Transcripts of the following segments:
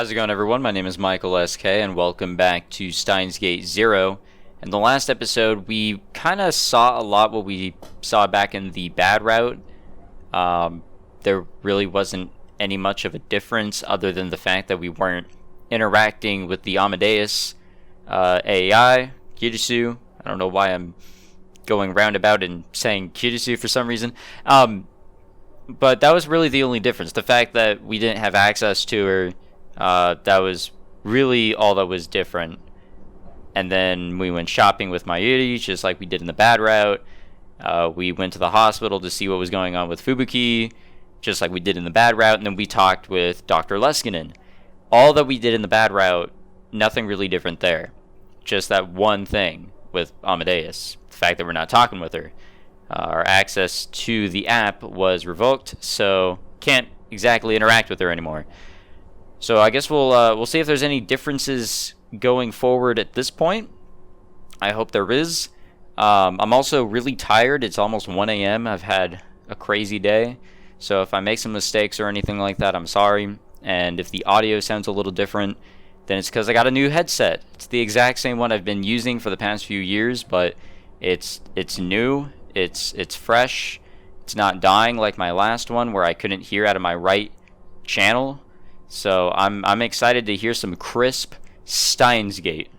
How's it going, everyone? My name is Michael SK, and welcome back to Steins Gate Zero. In the last episode, we kind of saw a lot what we saw back in the bad route. There really wasn't any much of a difference other than the fact that we weren't interacting with the Amadeus AI, Kirisu. I don't know why I'm going roundabout and saying Kirisu for some reason. But that was really the only difference. The fact that we didn't have access to her, that was really all that was different. And then we went shopping with Mayuri, just like we did in the bad route. We went to the hospital to see what was going on with Fubuki, just like we did in the bad route. And then we talked with Dr. Leskinen. All that we did in the bad route, nothing really different there. Just that one thing with Amadeus. The fact that we're not talking with her. Our access to the app was revoked, so can't exactly interact with her anymore. So I guess we'll see if there's any differences going forward at this point. I hope there is. I'm also really tired. It's almost 1 a.m. I've had a crazy day. So if I make some mistakes or anything like that, I'm sorry. And if the audio sounds a little different, then it's because I got a new headset. It's the exact same one I've been using for the past few years, but it's new, it's fresh, it's not dying like my last one where I couldn't hear out of my right channel. So I'm excited to hear some crisp Steins Gate.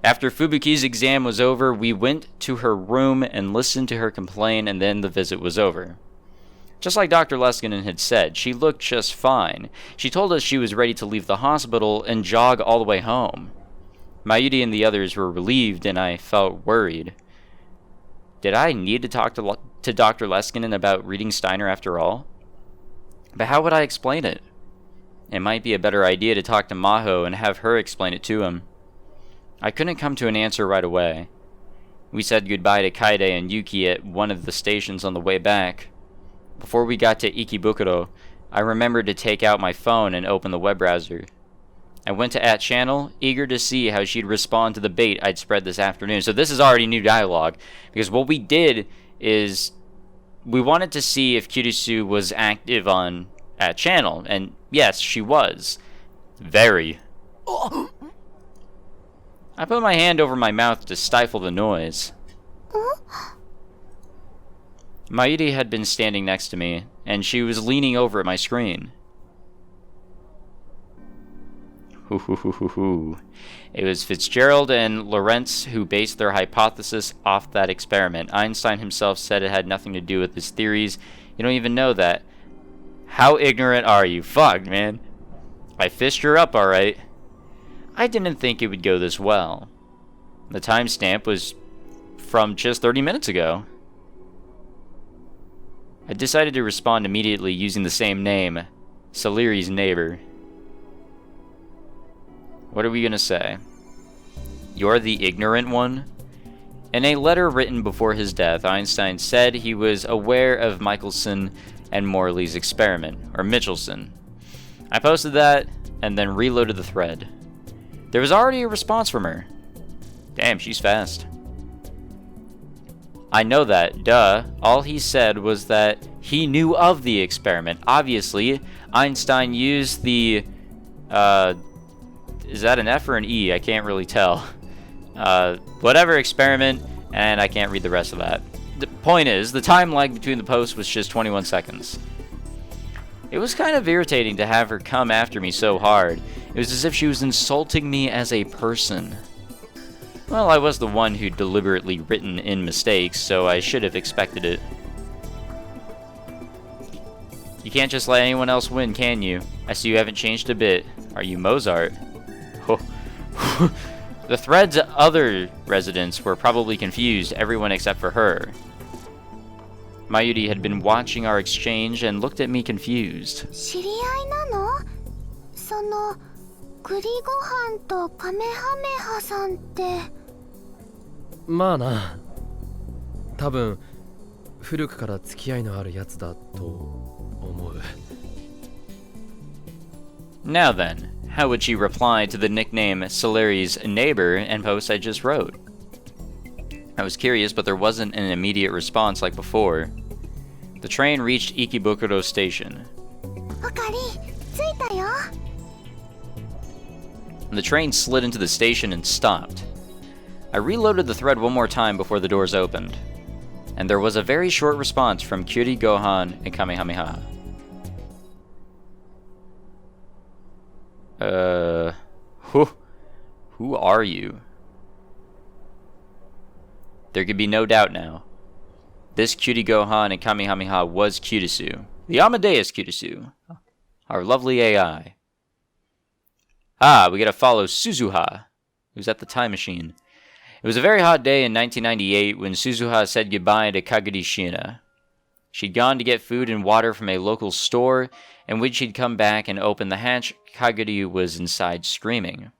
After Fubuki's exam was over, we went to her room and listened to her complain, and then the visit was over. Just like Dr. Leskinen had said, she looked just fine. She told us she was ready to leave the hospital and jog all the way home. Mayuri and the others were relieved, and I felt worried. Did I need to talk to Dr. Leskinen about reading Steiner after all? But how would I explain it? It might be a better idea to talk to Maho and have her explain it to him. I couldn't come to an answer right away. We said goodbye to Kaide and Yuki at one of the stations on the way back. Before we got to Ikebukuro, I remembered to take out my phone and open the web browser. I went to @channel, eager to see how she'd respond to the bait I'd spread this afternoon. So this is already new dialogue, because what we did is we wanted to see if Kirisu was active on @channel, and yes, she was. Very. I put my hand over my mouth to stifle the noise. Mayuri had been standing next to me, and she was leaning over at my screen. It was Fitzgerald and Lorentz who based their hypothesis off that experiment. Einstein himself said it had nothing to do with his theories. You don't even know that. How ignorant are you? Fuck, man. I fished her up, alright. I didn't think it would go this well. The timestamp was from just 30 minutes ago. I decided to respond immediately using the same name, Saliri's neighbor. What are we gonna say? You're the ignorant one? In a letter written before his death, Einstein said he was aware of Michelson and Morley's experiment, or Michelson. I posted that, and then reloaded the thread. There was already a response from her. Damn, she's fast. I know that, duh. All he said was that he knew of the experiment. Obviously, Einstein used the, is that an F or an E? I can't really tell. Whatever experiment, and I can't read the rest of that. The point is, the time lag between the posts was just 21 seconds. It was kind of irritating to have her come after me so hard. It was as if she was insulting me as a person. Well, I was the one who'd deliberately written in mistakes, so I should have expected it. You can't just let anyone else win, can you? I see you haven't changed a bit. Are you Mozart? The thread's other residents were probably confused, everyone except for her. Mayuri had been watching our exchange and looked at me confused. 知り合いなの？その栗ご飯とカメハメハさんって。まあな。多分古くから付き合いのあるやつだと思う。Now then, how would she reply to the nickname Saliri's neighbor and post I just wrote? I was curious, but there wasn't an immediate response like before. The train reached Ikebukuro Station. おかり、着いたよ。and the train slid into the station and stopped. I reloaded the thread one more time before the doors opened, and there was a very short response from Kyuri Gohan and Kamehameha. Who are you? There could be no doubt now. This Kyuri Gohan and Kamehameha was Kirisu, the Amadeus Kirisu, our lovely AI. We gotta follow Suzuha, who's at the time machine. It was a very hot day in 1998 when Suzuha said goodbye to Kaguri Shina. She'd gone to get food and water from a local store, and when she'd come back and open the hatch, Kaguri was inside screaming.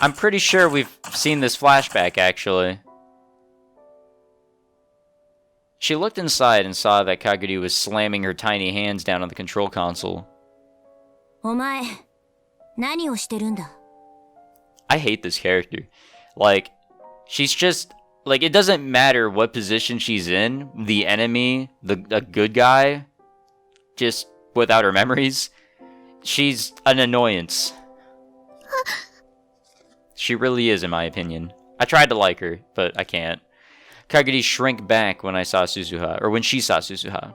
I'm pretty sure we've seen this flashback, actually. She looked inside and saw that Kaguri was slamming her tiny hands down on the control console. I hate this character. Like, she's just... Like, it doesn't matter what position she's in, the enemy, a good guy, just without her memories, she's an annoyance. She really is, in my opinion. I tried to like her, but I can't. Kaguri shrank back when I saw Suzuha, or when she saw Suzuha.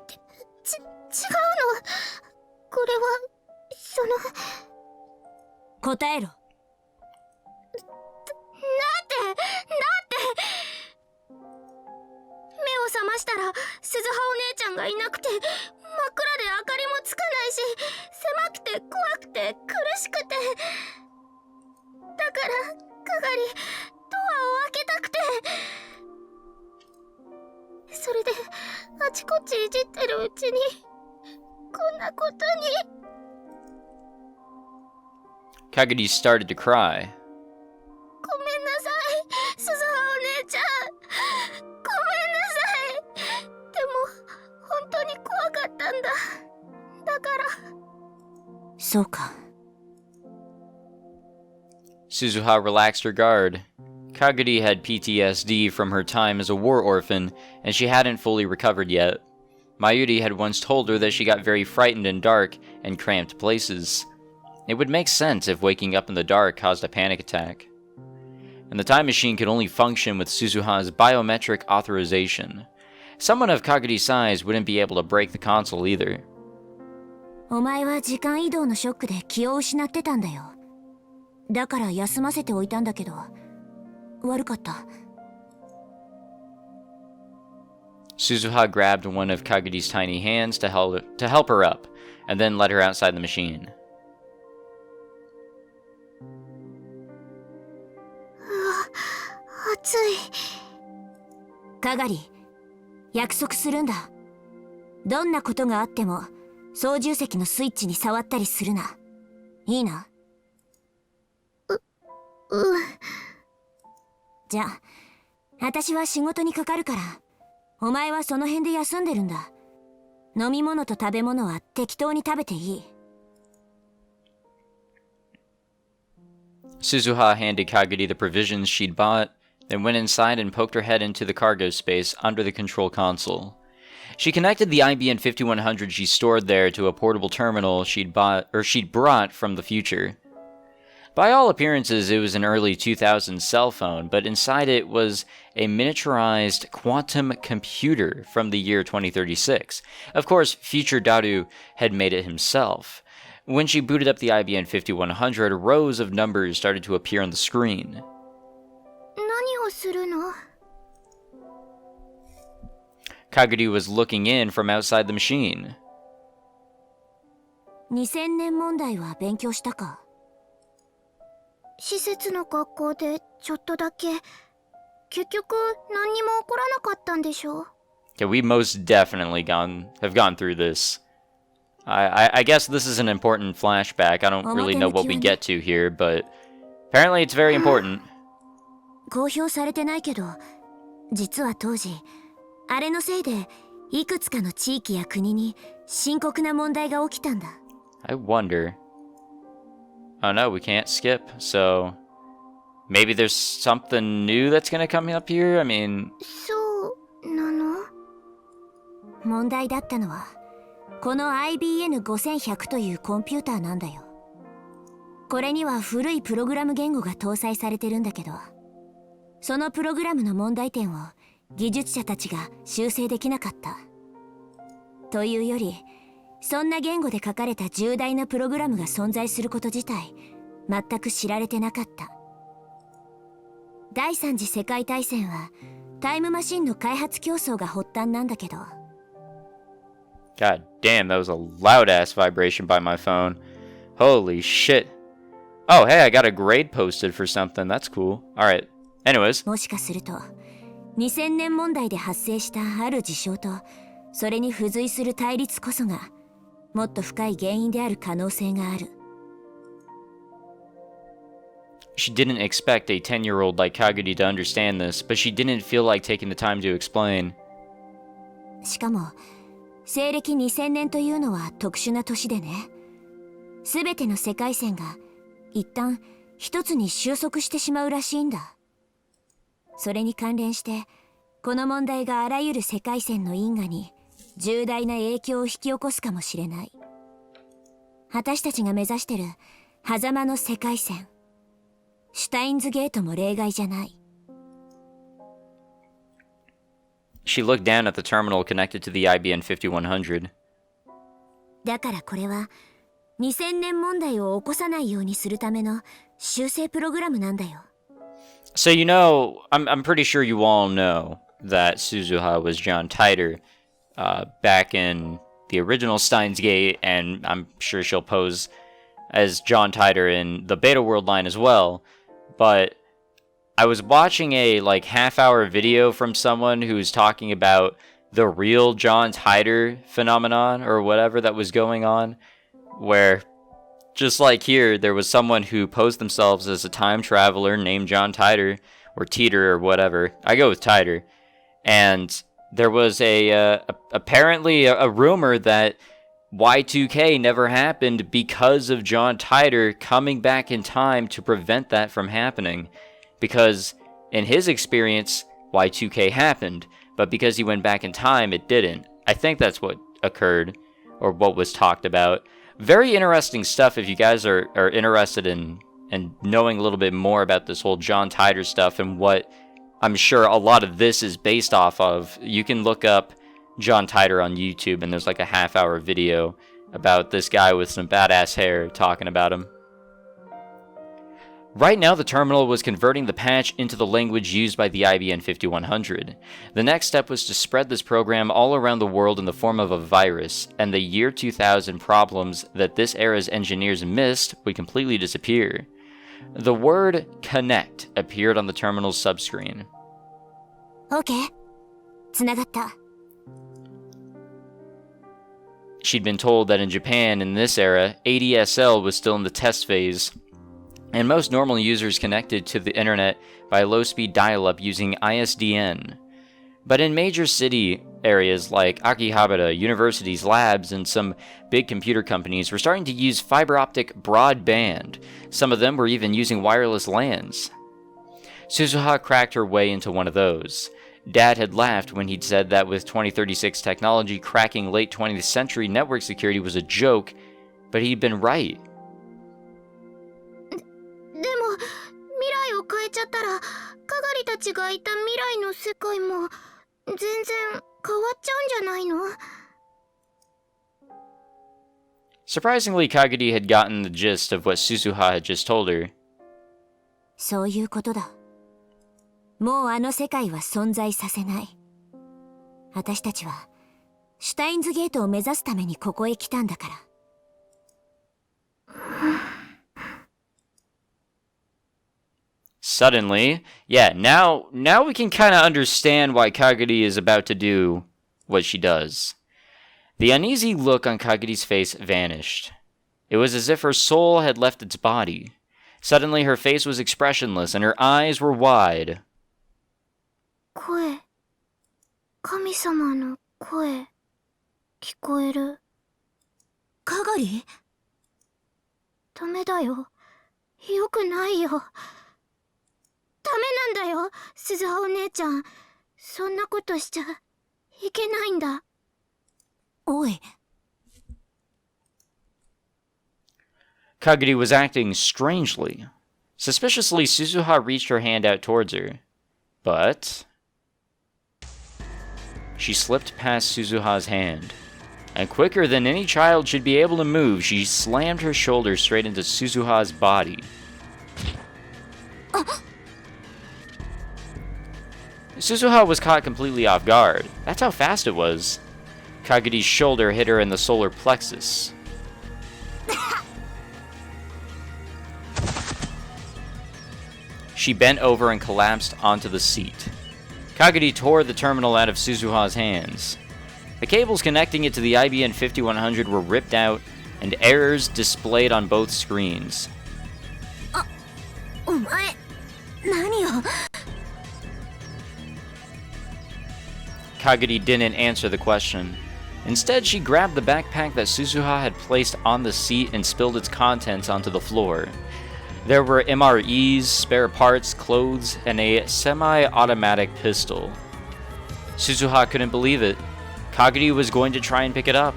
Kaguri started to cry. Suzuha relaxed her guard. Kaguri had PTSD from her time as a war orphan, and she hadn't fully recovered yet. Mayuri had once told her that she got very frightened in dark and cramped places. It would make sense if waking up in the dark caused a panic attack. And the time machine could only function with Suzuha's biometric authorization. Someone of Kaguri's size wouldn't be able to break the console either. Suzuha grabbed one of Kaguri's tiny hands to help her up, and then led her outside the machine. Kaguri, 約束するんだ。どんなことがあっても操縦席のスイッチに触ったりするな。いいな？じゃあ、私は仕事にかかるから、お前はその辺で休んでるんだ。飲み物と食べ物は適当に食べていい。Suzuha handed Kaguri the provisions she'd bought, then went inside and poked her head into the cargo space under the control console. She connected the IBM 5100 she stored there to a portable terminal she'd brought from the future. By all appearances, it was an early 2000s cell phone, but inside it was a miniaturized quantum computer from the year 2036. Of course, future Daru had made it himself. When she booted up the IBM 5100, rows of numbers started to appear on the screen. Kaguri was looking in from outside the machine. 2000年問題は勉強したか？施設の学校でちょっとだけ。結局何にも起こらなかったんでしょ？ Yeah, we most definitely have gone through this. I guess this is an important flashback. I don't really know what we get to here, but apparently it's very important. 公表されてないけど、実は当時、あれのせいでいくつかの地域や国に深刻な問題が起きたんだ。I wonder. Oh no, we can't skip, so maybe there's something new that's gonna come up here? I mean... そうなの？問題だったのは、この IBN5100 というコンピューターなんだよ。これには古いプログラム言語が搭載されてるんだけど、そのプログラムの問題点を技術者たちが修正できなかった。というより、そんな言語で書かれた重大なプログラムが存在すること自体全く知られてなかった。第三次世界大戦はタイムマシンの開発競争が発端なんだけど。 God damn, that was a loud ass vibration by my phone. Holy shit. Oh, hey, I got a grade posted for something. That's cool. Alright. Anyways. もしかすると2000年問題で発生したある事象とそれに付随する対立こそがもっと深い原因である可能性がある。 She didn't expect a 10-year-old like Kaguri to understand this, but she didn't feel like taking the time to explain. しかも西暦2000年というのは特殊な年でね、全ての世界線が一旦一つに収束してしまうらしいんだ。それに関連してこの問題があらゆる世界線の因果に重大な影響を引き起こすかもしれない。私たちが目指してる狭間の世界線、シュタインズゲートも例外じゃない。 She looked down at the terminal connected to the IBN 5100. だからこれは2000年問題を起こさないようにするための修正プログラムなんだよ。 So you know, I'm pretty sure you all know that Suzuha was John Titor back in the original Steins Gate, and I'm sure she'll pose as John Titor in the Beta World line as well. But I was watching a like half-hour video from someone who's talking about the real John Titor phenomenon or whatever that was going on, where just like here, there was someone who posed themselves as a time traveler named John Titor, or Teeter, or whatever. I go with Titor. And there was apparently a rumor that Y2K never happened because of John Titor coming back in time to prevent that from happening. Because in his experience, Y2K happened, but because he went back in time, it didn't. I think that's what occurred, or what was talked about. Very interesting stuff if you guys are interested in knowing a little bit more about this whole John Titor stuff and what I'm sure a lot of this is based off of. You can look up John Titor on YouTube, and there's like a half-hour video about this guy with some badass hair talking about him. Right now, the terminal was converting the patch into the language used by the IBN 5100. The next step was to spread this program all around the world in the form of a virus, and the year 2000 problems that this era's engineers missed would completely disappear. The word connect appeared on the terminal's subscreen. OK、 つながった。 She'd been told that in Japan in this era, ADSL was still in the test phase, and most normal users connected to the internet by low-speed dial-up using ISDN. But in major city areas like Akihabara, universities, labs, and some big computer companies were starting to use fiber optic broadband. Some of them were even using wireless LANs. Suzuha cracked her way into one of those. Dad had laughed when he'd said that with 2036 technology, cracking late 20th century network security was a joke, but he'd been right. でも未来を変えちゃったらカガリたちがいた未来の世界も全然変わっちゃうんじゃないの？ Surprisingly, Kaguri had gotten the gist of what Suzuha had just told her. そういうことだ。もうあの世界は存在させない。私たちはシュタインズゲートを目指すためにここへ来たんだから。Suddenly, yeah, now we can kind of understand why Kaguri is about to do what she does. The uneasy look on Kaguri's face vanished. It was as if her soul had left its body. Suddenly, her face was expressionless and her eyes were wide. 声、神様の声、聞こえる。カガリ？ダメだよ。よくないよ。ダメなんだよ、鈴葉お姉ちゃん。そんなことしちゃいけないんだ。おい、Kaguri was acting strangely. Suspiciously, Suzuha reached her hand out towards her. But she slipped past Suzuha's hand. And quicker than any child should be able to move, she slammed her shoulder straight into Suzuha's body. Suzuha was caught completely off guard. That's how fast it was. Kaguri's shoulder hit her in the solar plexus. She bent over and collapsed onto the seat. Kaguri tore the terminal out of Suzuha's hands. The cables connecting it to the IBN 5100 were ripped out, and errors displayed on both screens. Kaguri didn't answer the question. Instead, she grabbed the backpack that Suzuha had placed on the seat and spilled its contents onto the floor. There were MREs, spare parts, clothes, and a semi-automatic pistol. Suzuha couldn't believe it. Kaguri was going to try and pick it up.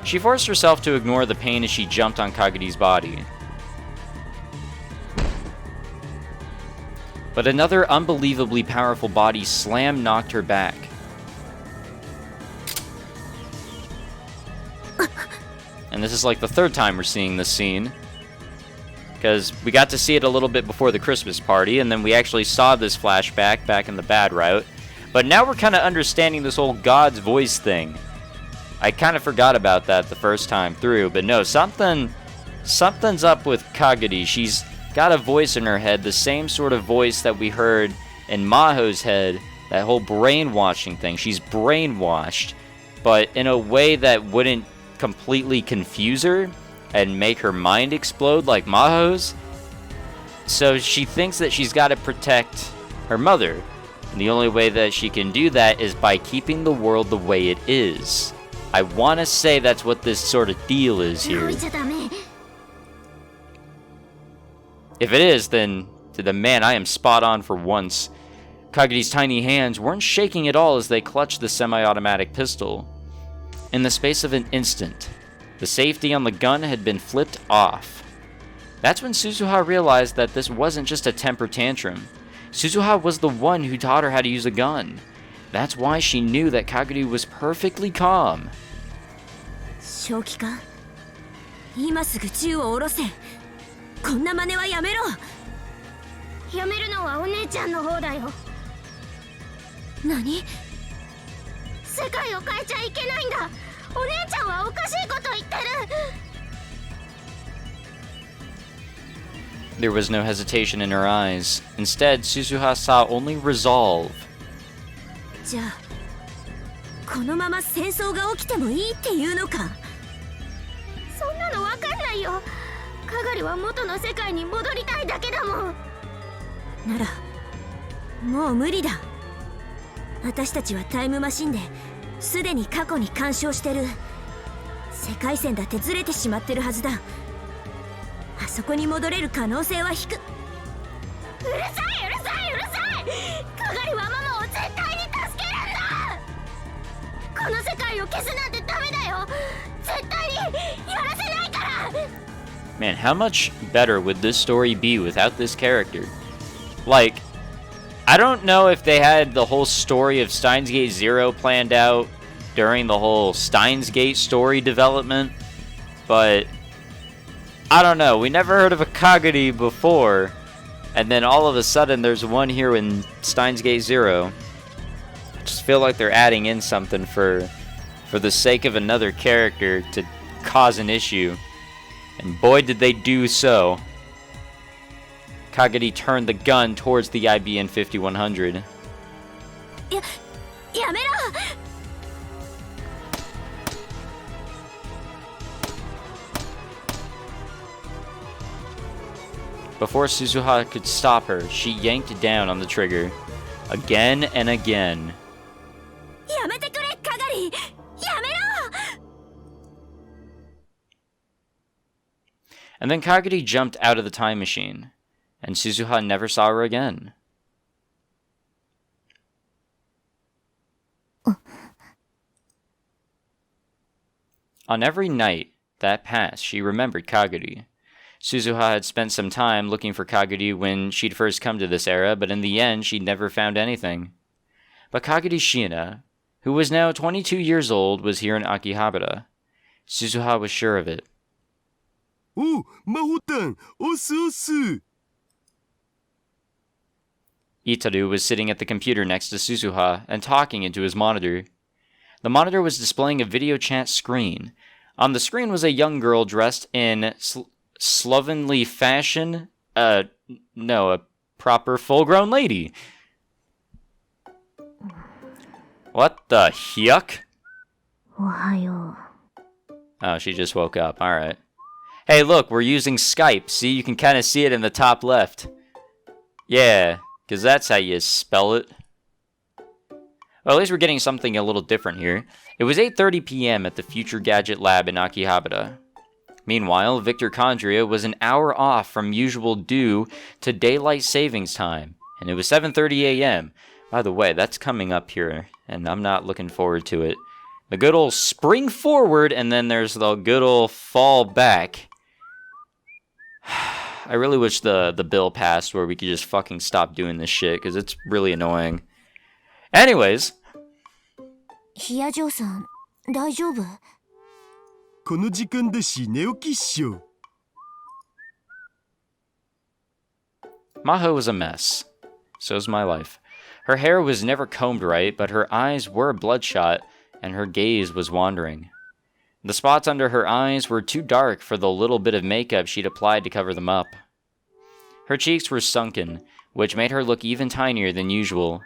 She forced herself to ignore the pain as she jumped on Kaguri's body. But another unbelievably powerful body slam knocked her back. And this is like the third time we're seeing this scene. Because we got to see it a little bit before the Christmas party, and then we actually saw this flashback back in the bad route. But now we're kind of understanding this whole God's voice thing. I kind of forgot about that the first time through, but no, something's up with Kaguri. She's got a voice in her head, the same sort of voice that we heard in Maho's head, that whole brainwashing thing. She's brainwashed, but in a way that wouldn't completely confuse her and make her mind explode like Maho's. So she thinks that she's got to protect her mother, and the only way that she can do that is by keeping the world the way it is. I want to say that's what this sort of deal is here. If it is, then man, I am spot on for once. Kaguri's tiny hands weren't shaking at all as they clutched the semi-automatic pistol. In the space of an instant, the safety on the gun had been flipped off. That's when Suzuha realized that this wasn't just a temper tantrum. Suzuha was the one who taught her how to use a gun. That's why she knew that Kaguri was perfectly calm. 正気か? 今すぐ銃を下ろせ。こんな真似はやめろ。やめるのはお姉ちゃんの方だよ。何？世界を変えちゃいけないんだ。お姉ちゃんはおかしいこと言ってる。There was no hesitation in her eyes. Instead, Suzuha saw only resolve. じゃあ、このまま戦争が起きてもいいっていうのか。そんなのわかんないよ。カガリは元の世界に戻りたいだけだもん。なら、もう無理だ。私たちはタイムマシンですでに過去に干渉してる。世界線だってずれてしまってるはずだ。あそこに戻れる可能性は低く。うるさいうるさいうるさい。カガリはママを絶対に助けるんだ。この世界を消すなんてダメだよ。絶対にやらせないから。 Man, how much better would this story be without this character? Like, I don't know if they had the whole story of Steins Gate Zero planned out during the whole Steins Gate story development, but I don't know. We never heard of a Kaguri before, and then all of a sudden there's one here in Steins Gate Zero. I just feel like they're adding in something for the sake of another character to cause an issue, and boy did they do so. Kaguri turned the gun towards the IBN 5100. やめろ! Before Suzuha could stop her, she yanked down on the trigger, again and again. やめてくれ, Kaguri! やめろ! And then Kaguri jumped out of the time machine, and Suzuha never saw her again. On every night that passed, she remembered Kaguri. Suzuha had spent some time looking for Kaguri when she'd first come to this era, but in the end, she'd never found anything. But Kaguri Shiina, who was now 22 years old, was here in Akihabara. Suzuha was sure of it. Oh, Maho-tan, osu osu. Itaru was sitting at the computer next to Suzuha and talking into his monitor. The monitor was displaying a video chat screen. On the screen was a young girl dressed in slovenly fashion. No, a proper full-grown lady. What the yuck? Oh, she just woke up. Alright. Hey, look, we're using Skype. See, you can kind of see it in the top left. Yeah, because that's how you spell it. Well, at least we're getting something a little different here. It was 8:30 p.m. at the Future Gadget Lab in Akihabara. Meanwhile, Victor Condria was an hour off from usual due to daylight savings time, and it was 7:30 a.m. By the way, that's coming up here, and I'm not looking forward to it. The good old spring forward, and then there's the good old fall back. I really wish the bill passed where we could just fucking stop doing this shit, because it's really annoying. Anyways. ヒヤジョーさん、大丈夫？この時間だし寝起きっしょ。Maho was a mess. So's my life. Her hair was never combed right, but her eyes were bloodshot, and her gaze was wandering. The spots under her eyes were too dark for the little bit of makeup she'd applied to cover them up. Her cheeks were sunken, which made her look even tinier than usual.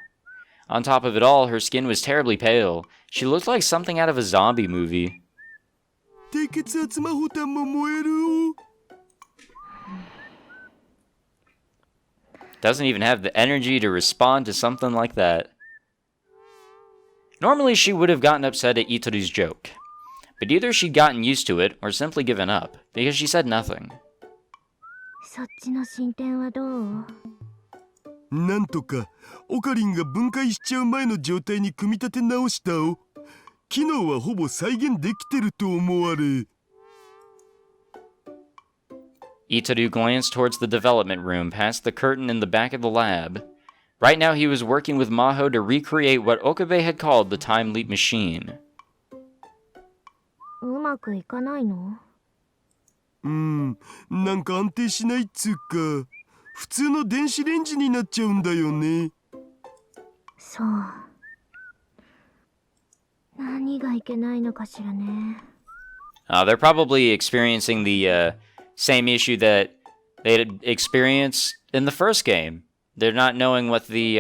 On top of it all, her skin was terribly pale. She looked like something out of a zombie movie. 低血圧マホタンも燃える。 Doesn't even have the energy to respond to something like that. Normally, she would have gotten upset at Itaru's joke. But either she'd gotten used to it, or simply given up, because she said nothing. そっちの進展はどう？なんとかオカリンが分解しちゃう前の状態に組み立て直したを。機能はほぼ再現できてると思われ。Itaru glanced towards the development room past the curtain in the back of the lab. Right now he was working with Maho to recreate what Okabe had called the time leap machine. うまくいかないの？なんか安定しないっつうか、普通の電子レンジになっちゃうんだよね。そう。何がいけないのかしらね。They're probably experiencing the same issue that they had experienced in the first game. They're not knowing what the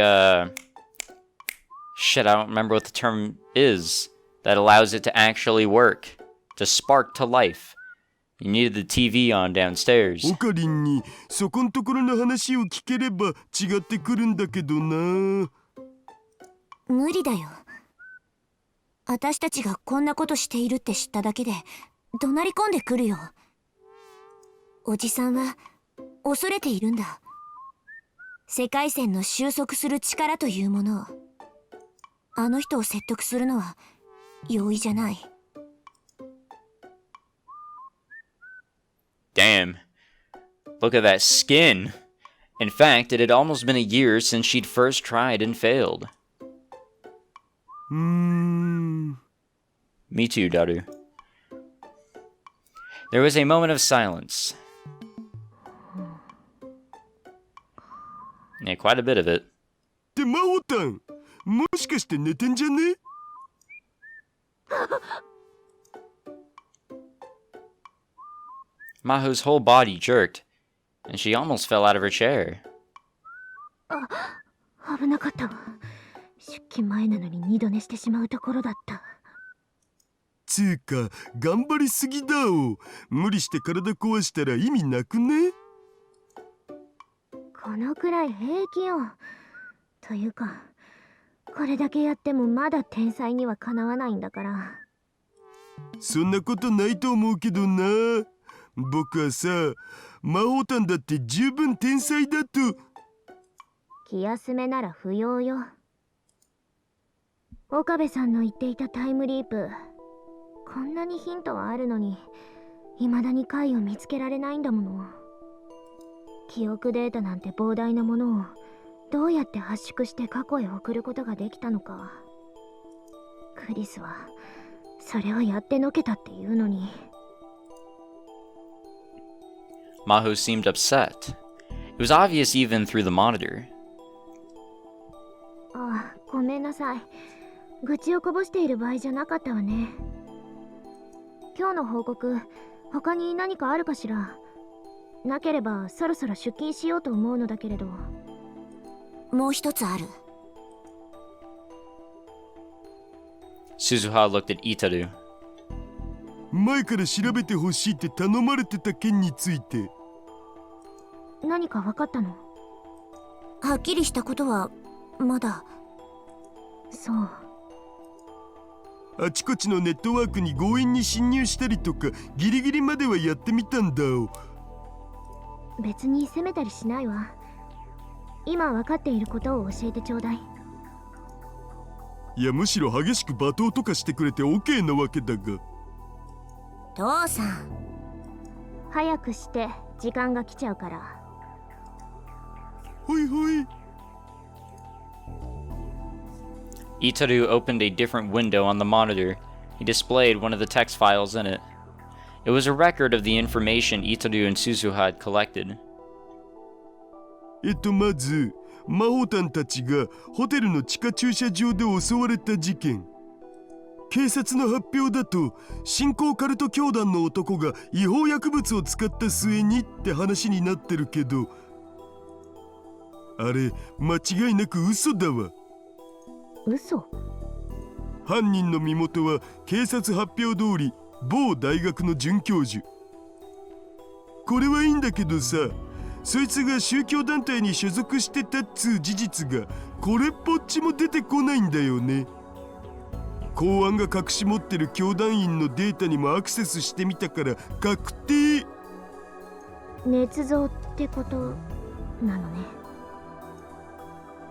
shit, I don't remember what the term is that allows it to actually work, to spark to life. You needed the TV on downstairs. オカリンにそこんところの話を聞ければ違ってくるんだけどな。無理だよ。私たちがこんなことしているって知っただけで怒鳴り込んでくるよ。おじさんは恐れているんだ。世界線の収束する力というものを。あの人を説得するのは容易じゃない。Damn. Look at that skin. In fact, it had almost been a year since she'd first tried and failed. Me too, Daru. There was a moment of silence. Yeah, quite a bit of it. ってマホタン、もしかして寝てんじゃね？ Maho's whole body jerked, and she almost fell out of her chair. 危なかったわ。出勤前なのに二度寝してしまうところだった。つうか頑張りすぎだお。無理して体壊したら意味なくね？このくらい平気よ。というか、これだけやってもまだ天才にはかなわないんだから。そんなことないと思うけどな。僕はさ、マホタンだって十分天才だと。気休めなら不要よ。岡部さんの言っていたタイムリープ、こんなにヒントはあるのに未だに解を見つけられないんだもの。記憶データなんて膨大なものをどうやって圧縮して過去へ送ることができたのか。クリスはそれをやってのけたっていうのに。 Maho seemed upset. It was obvious even through the monitor. ああ、ごめんなさい。愚痴をこぼしている場合じゃなかったわね。今日の報告、他に何かあるかしら。なければそろそろ出勤しようと思うのだけれど。もう一つある。 Suzuha looked at Itaru. 前から調べてほしいって頼まれてた件について。何か分かったの？はっきりしたことはまだ。そう。あちこちのネットワークに強引に侵入したりとかギリギリまではやってみたんだよ。別に責めたりしないわ。今分かっていることを教えてちょうだい。いや、むしろ激しく罵倒とかしてくれて OK なわけだが。父さん、早くして時間が来ちゃうから。ほいほい。 Itaru opened a different window on the monitor. He displayed one of the text files in it. It was a record of the information Itaru and Suzuha had collected. まずマホタンたちがホテルの地下駐車場で襲われた事件。警察の発表だと新興カルト教団の男が違法薬物を使った末にって話になってるけど、あれ間違いなく嘘だわ。嘘？犯人の身元は警察発表通り某大学の准教授。これはいいんだけどさ、そいつが宗教団体に所属してたっつう事実がこれっぽっちも出てこないんだよね。公安が隠し持ってる教団員のデータにもアクセスしてみたから確定。捏造ってことなのね。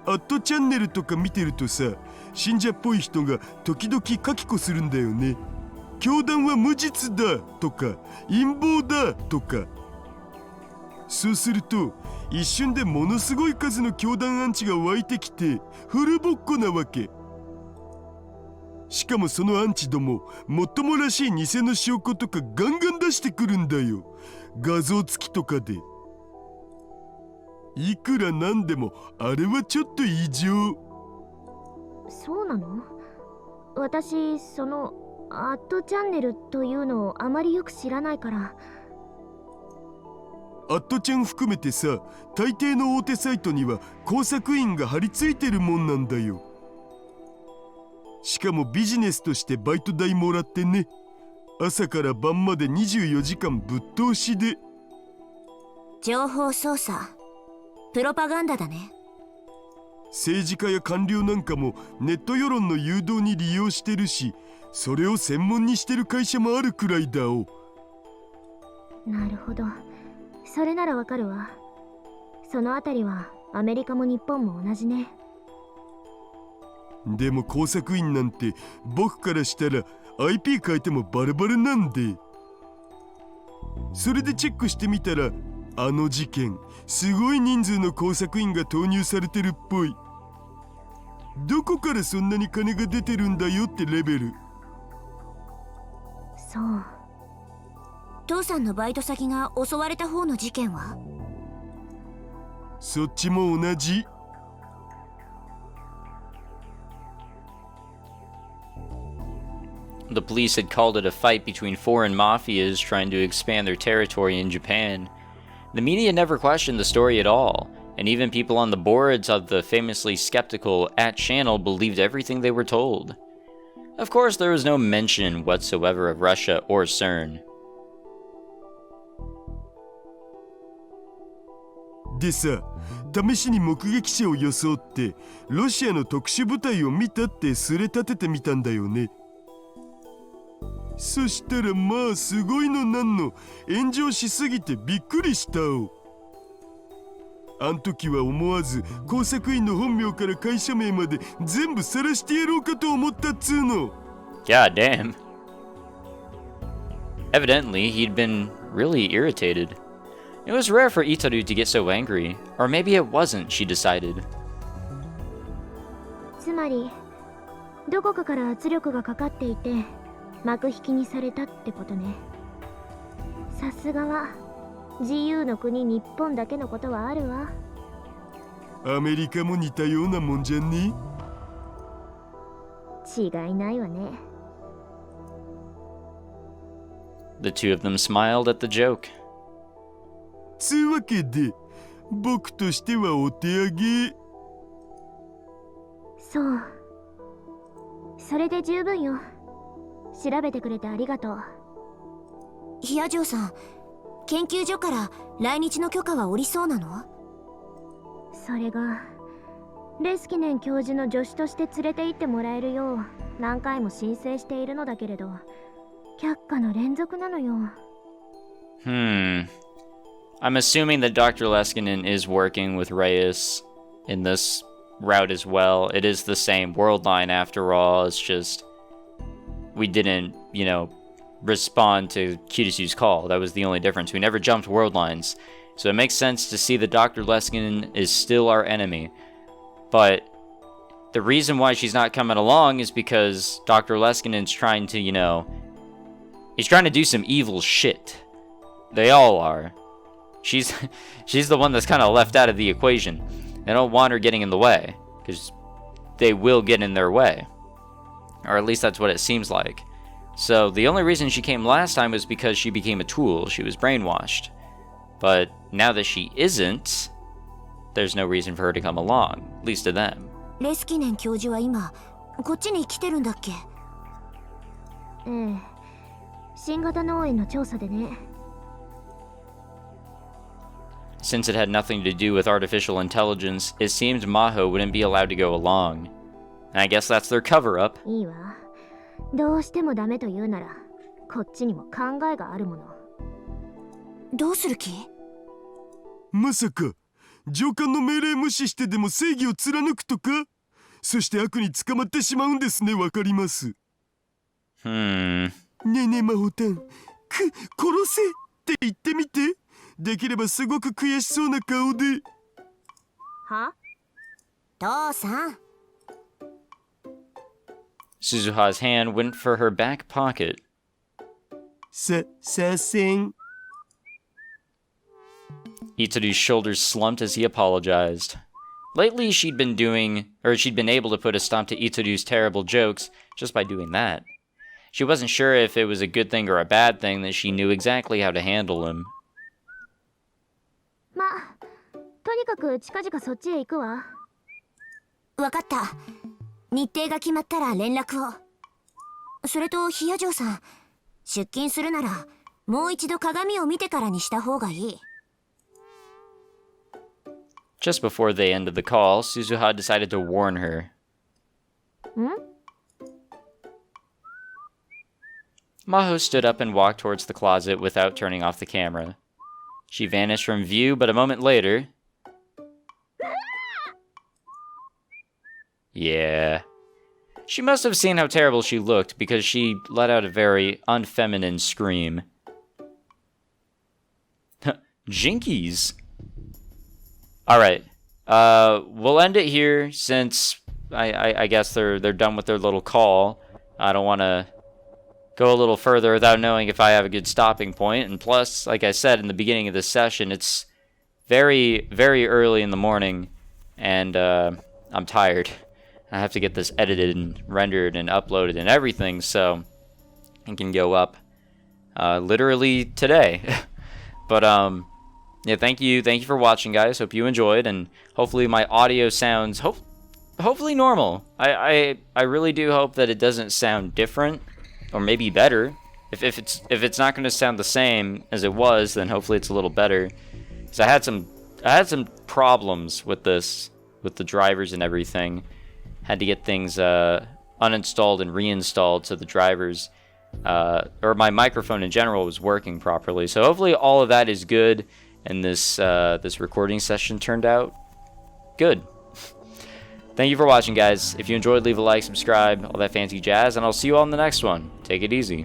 アットチャンネルとか見てるとさ、信者っぽい人が時々書き子するんだよね。教団は無実だとか陰謀だとか。そうすると一瞬でものすごい数の教団アンチが湧いてきてフルボッコなわけ。しかもそのアンチどももっともらしい偽の証拠とかガンガン出してくるんだよ。画像付きとかで。いくらなんでもあれはちょっと異常。そうなの？私そのアットチャンネルというのをあまりよく知らないから。アットちゃん含めてさ、大抵の大手サイトには工作員が張り付いてるもんなんだよ。しかもビジネスとしてバイト代もらってね。朝から晩まで24時間ぶっ通しで。情報操作、プロパガンダだね。政治家や官僚なんかもネット世論の誘導に利用してるし、それを専門にしてる会社もあるくらいだお。なるほど、それならわかるわ。そのあたりはアメリカも日本も同じね。でも工作員なんて僕からしたら IP 変えてもバラバラなんで。それでチェックしてみたら、あの事件すごい人数の工作員が投入されてるっぽい。どこからそんなに金が出てるんだよってレベル。そう。父さんのバイト先が襲われた方の事件は？そっちも同じ。The police had called it a fight between foreign mafias trying to expand their territory in Japan. The media never questioned the story at all, and even people on the boards of the famously skeptical @channel believed everything they were told. Of course, there was no mention whatsoever of Russia or CERN. でさ、試しに目撃者を装ってロシアの特殊部隊を見たってすれ立ててみたんだよね。そしたらまあすごいのなんの、炎上しすぎてびっくりしたお。あん時は思わず工作員の本名から会社名まで全部晒してやろうかと思ったっつーの。God damn. Evidently, he'd been really irritated. It was rare for Itaru to get so angry, or maybe it wasn't, she decided. つまりどこかから圧力がかかっていて幕引きにされたってことね。さすがは自由の国日本だけのことはあるわ。アメリカも似たようなもんじゃね？違いないわね。The two of them smiled at the joke. つうわけで僕としてはお手上げ。そう。それで十分よ。調べてくれてありがとう。ヒアジョーさん、研究所から来日の許可は下りそうなの？それがレスキネン教授の助手として連れて行ってもらえるよう何回も申請しているのだけれど、却下の連続なのよ。I'm assuming that Dr. Leskinen is working with Reyes in this route as well. It is the same world line after all. It's just we didn't, respond to Kirisu's call. That was the only difference. We never jumped world lines. So it makes sense to see that Dr. Leskinen is still our enemy. But the reason why she's not coming along is because Dr. Leskinen's trying to, he's trying to do some evil shit. They all are. She's the one that's kind of left out of the equation. They don't want her getting in the way, because they will get in their way. Or at least that's what it seems like. So the only reason she came last time was because she became a tool. She was brainwashed. But now that she isn't, there's no reason for her to come along, at least to them. レスキネン教授は今こっちに来てるんだっけ？ええ、新型脳炎の調査でね。Since it had nothing to do with artificial intelligence, it seemed Maho wouldn't be allowed to go along. And I guess that's their cover-up. いいわ。どうしてもダメと言うなら、こっちにも考えがあるもの。どうする気？まさか上官の命令無視してでも正義を貫くとか？そして悪に捕まってしまうんですね。わかります。ねえねえマホタン、殺せって言ってみて。できればすごく悔しそうな顔で。は？父さん。Suzuha's hand went for her back pocket. させん。Itaru's shoulders slumped as he apologized. Lately, she'd been able to put a stop to Itaru's terrible jokes just by doing that. She wasn't sure if it was a good thing or a bad thing that she knew exactly how to handle him. ま、とにかく近々そっちへ行くわ。わかった。日程が決まったら連絡を。それとヒアジョーさん、出勤するならもう一度鏡を見てからにした方がいい。Just before they ended the call, Suzuha decided to warn her. Maho stood up and walked towards the closet without turning off the camera. She vanished from view, but a moment later... Yeah. She must have seen how terrible she looked, because she let out a very unfeminine scream. Jinkies! Alright. We'll end it here, since I guess they're done with their little call. I don't want to go a little further without knowing if I have a good stopping point. And plus, like I said in the beginning of this session, it's very, very early in the morning, and I'm tired. I have to get this edited and rendered and uploaded and everything, so it can go up literally today. But yeah, thank you for watching, guys. Hope you enjoyed, and hopefully my audio sounds hopefully normal. I really do hope that it doesn't sound different. Or maybe better. If it's not going to sound the same as it was, then hopefully it's a little better. Because I had some problems with this, with the drivers and everything. Had to get things uninstalled and reinstalled so the drivers, or my microphone in general, was working properly. So hopefully all of that is good, and this recording session turned out good. Thank you for watching, guys. If you enjoyed, leave a like, subscribe, all that fancy jazz, and I'll see you all in the next one. Take it easy.